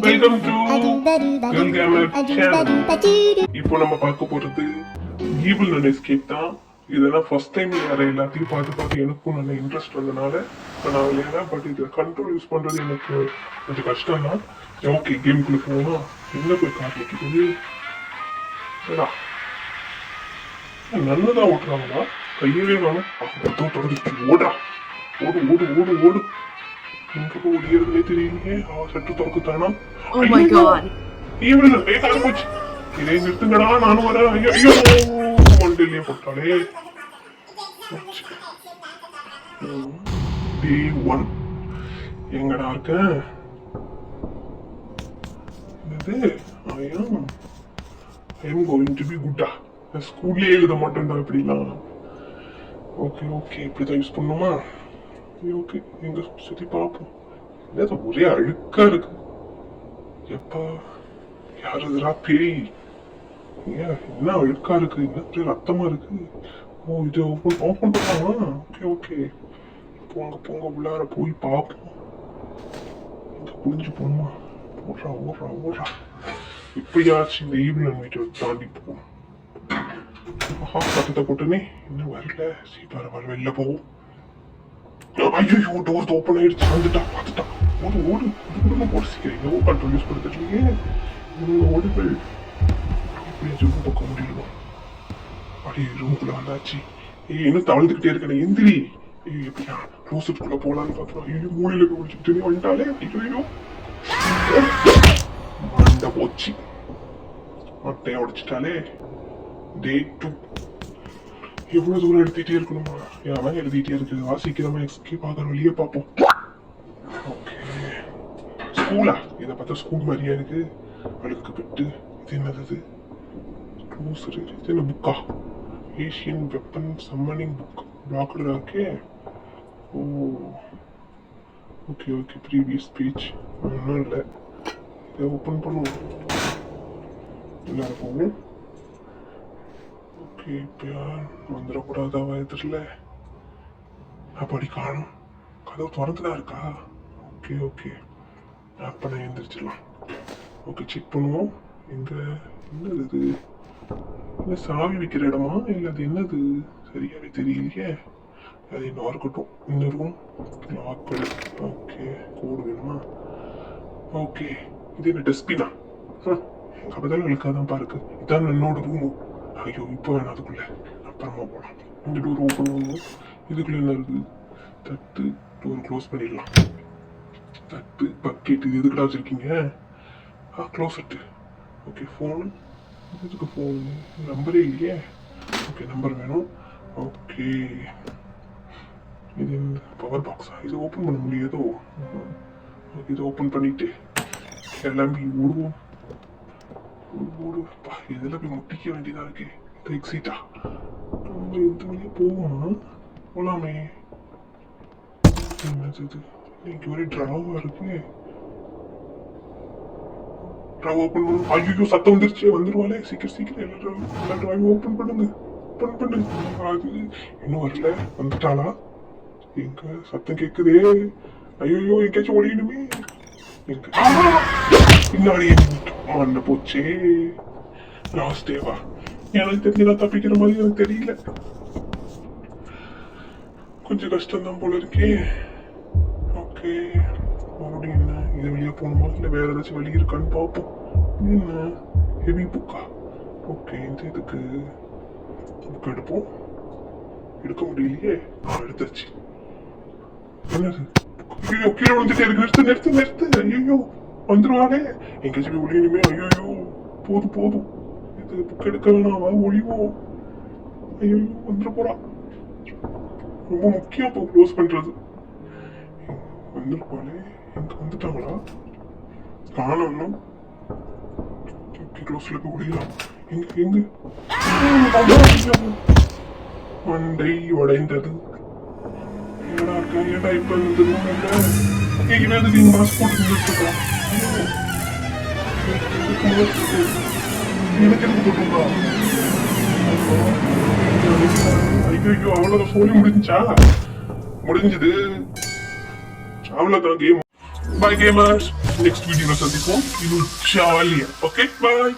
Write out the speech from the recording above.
Welcome to girl gamer channel. இப்போ நம்ம பார்க்க போறது ஈவில் அண்ட் எஸ்கேப் தான். இதெல்லாம் ஃபர்ஸ்ட் டைம் வேற எல்லாத்தையும் பார்த்து எனக்கும் நல்ல இன்ட்ரெஸ்ட் வந்தனால நான் விளையாடுறேன். பட் இது கண்ட்ரோல் யூஸ் பண்றது எனக்கு கொஞ்சம் கஷ்டம் தான். ஓகே, கேமுக்குள்ள போனா என்ன போய் காட்டிக்கிட்டு நல்லதான் ஓட்டுறாங்களா? கையவே வேணும் தொடர்ந்து ஓடுறா. ஓடு ஓடு ஓடு ஓடு. எங்க போய் ஓடியறதுனே தெரியலையே. சற்று திறக்குத்தானா? ஈவில் வேகாத போச்சு. இதை நிறுத்துங்கடா, நானும் வரேன். ஐயோ மண்டலியே போட்டாலே. டே 1 எங்கடா இருக்க? இது I am going to be good. ஸ்கூல்லே எழுத மாட்டேன்டா இப்படிலாம். ஓகே ஓகே, இப்படிதான் யூஸ் பண்ணுமா? ஓகே, எங்க சுத்தி பார்ப்போம். ஒரே அழுக்கா இருக்கு. எப்பா யாரு இதுரா பேய்? என்ன அழுக்கா இருக்கு, என்ன ரத்தமா இருக்கு. ஓ, இது ஓபன் பண்ணலாமா? ஓகே ஓகே, போங்க போங்க, உள்ளார போய் பார்ப்போம். இங்க புரிஞ்சு போமா? ஓடுறா ஓடுறா ஓடுறா. இப்பயாச்சும் இந்த ஈவினிங் வீட்டை தாண்டி போகும். சத்தத்தை போட்டுனே இன்னும் வரல. சீப்பார வர வெளில போவோம். ஐயோ, டோர் ஓப்பன் ஆயிடுச்சு. வந்துட்டா பார்த்துட்டா. ஓடு ஓடு ஓடு சீக்கிரம். கண்ட்ரோல் யூஸ் பண்ணுறீங்க. ஓடுகள் அப்படியே ரூம் பக்கம் முடியல. அப்படியே ரூமுக்குள்ள வந்தாச்சு. இன்னும் தவழ்ந்துக்கிட்டே இருக்கேன். எந்திரி. எப்படியா க்ளோசெட்டுக்குள்ள போலான்னு பார்த்தோம். ஐயோ, மூலையில போய் முடிச்சுட்டு வந்துட்டாலே. ஐயோ மண்டை போச்சு. மட்டையை உடைச்சிட்டாலே. டே 2 எவ்வளவு தூரம் எழுதிட்டே இருக்கணுமா? அவன் எழுதிட்டே இருக்குது. சீக்கிரமா எஸ்கேப் ஆகிற வழியே பார்ப்போம். ஓகே, ஸ்கூலா? இதை பார்த்தா ஸ்கூல் மாதிரியா இருக்கு. அழுக்கு பெட்டு. இது என்னது? க்ளோசர். இது என்ன புக்கா? Asian weapon summoning book. பிளாக்ல இருக்கே. Oh okay okay, previous page. ஒன்றும் இல்லை. இதை ஓப்பன் பண்ணுவோம். எல்லாரும் போவோம். ஓகே, இப்போ வந்துடக்கூடாதா வயதில்? அப்படி காணும். கதவு திறந்துதான் இருக்கா? ஓகே ஓகே, அப்போ நான் எழுந்திரிச்சிடலாம். ஓகே, செக் பண்ணுவோம். எங்க என்னது இது? என்ன சாவி வைக்கிற இடமா இல்லை அது என்னது? சரியாவே தெரியலையே. அது என்ன இருக்கட்டும். இந்த ரூம் லாக். ஓகே, கோடு வேணுமா? ஓகே, இது என்ன டஸ்ட்பினா? அப்பதான் எனக்காதான் பாருக்கு. இதான் என்னோட ரூமு. ஐயோ, இப்போ வேணாம், அதுக்குள்ள அப்புறமா போகலாம். இந்த டோர் ஓப்பன் பண்ணுவோம். இதுக்குள்ள என்ன இருக்குது? தட்டு. டோர் க்ளோஸ் பண்ணிடலாம். தட்டு, பக்கெட். இது எதுக்கடா வச்சிருக்கீங்க? க்ளோசெட்டு. Okay, phone. இதுக்கு ஃபோன் நம்பரே இல்லையே. ஓகே, நம்பர் வேணும். ஓகே, இது பவர் பாக்ஸா? இது ஓப்பன் பண்ண முடியாதோ? இது ஓப்பன் பண்ணிட்டு எல்லாமே ஓடுவோம். ஓடுப்பா, இதெல்லாம் போய் முட்டிக்க வேண்டியதா இருக்கு. இது எக்ஸிட்டா? நம்ம எந்த வழியா போவோமா? போலாமே. என்னது? இன்னைக்கு ஒரே ட்ராவா இருக்கு. ட்ராவ் ஓப்பன் பண்ணும். ஐயோ, சத்தம் வந்துருச்சு. வந்துருவாளே. சீக்கிரம் சீக்கிரம் எல்லா ட்ராவையும் ஓப்பன் பண்ணுங்க. ஓப்பன் பண்ணு. அது இன்னும் வரல. வந்துட்டாளா? எங்க சத்தம் கேக்குதே. ஐயோ, எங்கேயாச்சும் ஓடிடுமே. எங்க பின்னாடி மண்ண போச்சே. லாஸ்ட் டேவா? எனக்கு தெரிஞ்ச தப்பிக்கிற மாதிரி எனக்கு தெரியல. கொஞ்சம் கஷ்டம் தான் போல இருக்கே. ஓகே, மறுபடியும் என்ன? இது வழியா போகணுமா இல்லை வேற ஏதாச்சும் வழி இருக்கான்னு பார்ப்போம். என்ன ஹெவி புக்கா? ஓகே, இந்த இதுக்கு புக் எடுப்போம். எடுக்க முடியலையே. எடுத்தாச்சு. என்னது? ஐயோ, கீழே வந்துட்டே இருக்கு. நிறுத்து நிறுத்து நிறுத்து. ஐயோ, வந்துருவானே. எங்கேயாச்சும் போய் ஒளியணுமே. ஐயோ, போதும் போதும். இது புக் எடுக்க வேணாம், ஒளிவோம். ஐயோ, வந்துட போறா. ரொம்ப முக்கியம் இப்போ க்ளோஸ் பண்றது. வந்துருப்பாளே. எங்க வந்துட்டாங்களா? காணும். ஓகே, க்ளோஸ்ல போய் ஒளியலாம். எங்க எங்க? மண்டை உடைந்தது. என்னடா இருக்கா? ஏடா இப்ப இந்த ரூம் இல்ல? கேட்கிறது நீங்க மாஸ்க் போட்டு நின்றுட்டு எனக்கு எதுக்கு போட்டுருக்கா? ஐயோ, அவ்வளவு சோழி முடிஞ்சா? முடிஞ்சது. அவ்வளவுதான் கேம். பை கேமர்ஸ், நெக்ஸ்ட் வீடியோல சந்திப்போம் இன்னும் ஜாலியா. Okay, by.